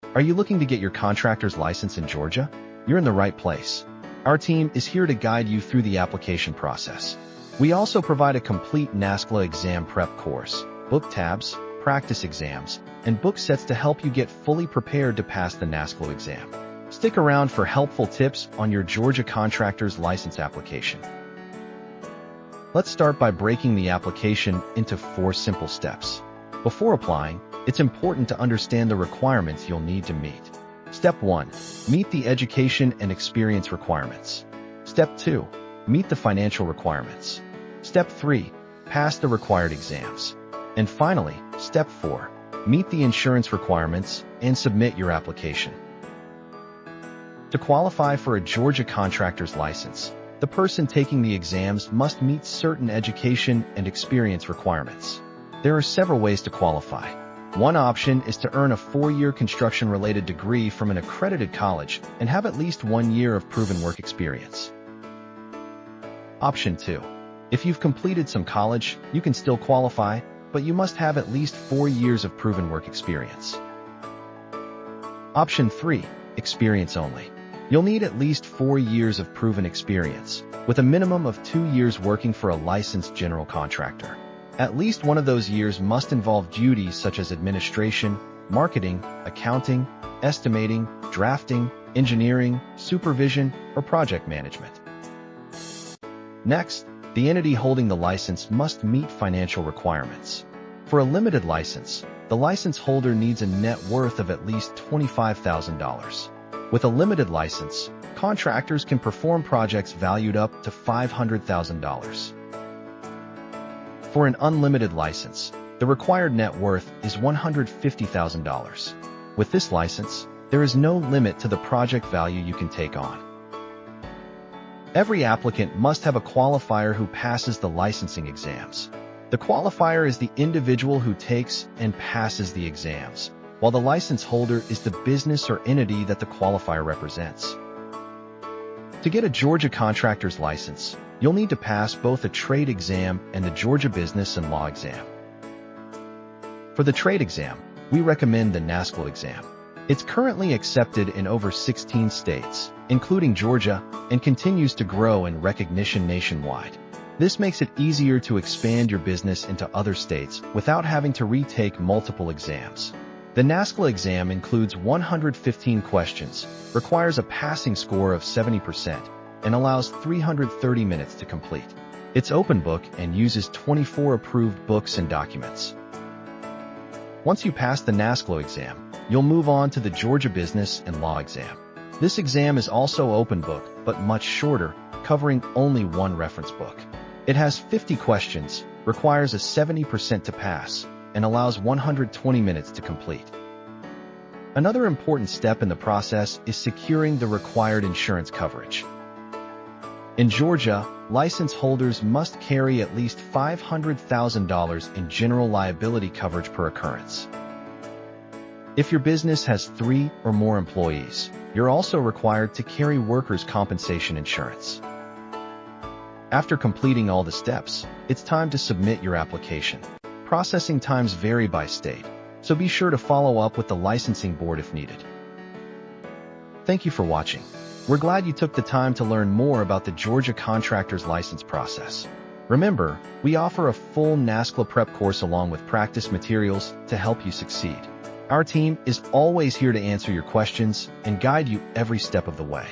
Are you looking to get your contractor's license in Georgia? You're in the right place. Our team is here to guide you through the application process. We also provide a complete NASCLA exam prep course, book tabs, practice exams, and book sets to help you get fully prepared to pass the NASCLA exam. Stick around for helpful tips on your Georgia contractor's license application. Let's start by breaking the application into 4 simple steps. Before applying, it's important to understand the requirements you'll need to meet. Step 1. Meet the education and experience requirements. Step 2. Meet the financial requirements. Step 3. Pass the required exams. And finally, Step 4. Meet the insurance requirements and submit your application. To qualify for a Georgia contractor's license, the person taking the exams must meet certain education and experience requirements. There are several ways to qualify. One option is to earn a 4-year construction-related degree from an accredited college and have at least 1 year of proven work experience. Option 2. If you've completed some college, you can still qualify, but you must have at least 4 years of proven work experience. Option 3. Experience only. You'll need at least 4 years of proven experience, with a minimum of 2 years working for a licensed general contractor. At least one of those years must involve duties such as administration, marketing, accounting, estimating, drafting, engineering, supervision, or project management. Next, the entity holding the license must meet financial requirements. For a limited license, the license holder needs a net worth of at least $25,000. With a limited license, contractors can perform projects valued up to $500,000. For an unlimited license, the required net worth is $150,000. With this license, there is no limit to the project value you can take on. Every applicant must have a qualifier who passes the licensing exams. The qualifier is the individual who takes and passes the exams, while the license holder is the business or entity that the qualifier represents. To get a Georgia contractor's license, you'll need to pass both a trade exam and the Georgia Business and Law exam. For the trade exam, we recommend the NASCLA exam. It's currently accepted in over 16 states, including Georgia, and continues to grow in recognition nationwide. This makes it easier to expand your business into other states without having to retake multiple exams. The NASCLA exam includes 115 questions, requires a passing score of 70%, and allows 330 minutes to complete. It's open book and uses 24 approved books and documents. Once you pass the NASCLA exam, you'll move on to the Georgia Business and Law exam. This exam is also open book, but much shorter, covering only 1 reference book. It has 50 questions, requires a 70% to pass, and allows 120 minutes to complete. Another important step in the process is securing the required insurance coverage. In Georgia, license holders must carry at least $500,000 in general liability coverage per occurrence. If your business has 3 or more employees, you're also required to carry workers' compensation insurance. After completing all the steps, it's time to submit your application. Processing times vary by state, so be sure to follow up with the licensing board if needed. Thank you for watching. We're glad you took the time to learn more about the Georgia contractor's license process. Remember, we offer a full NASCLA prep course along with practice materials to help you succeed. Our team is always here to answer your questions and guide you every step of the way.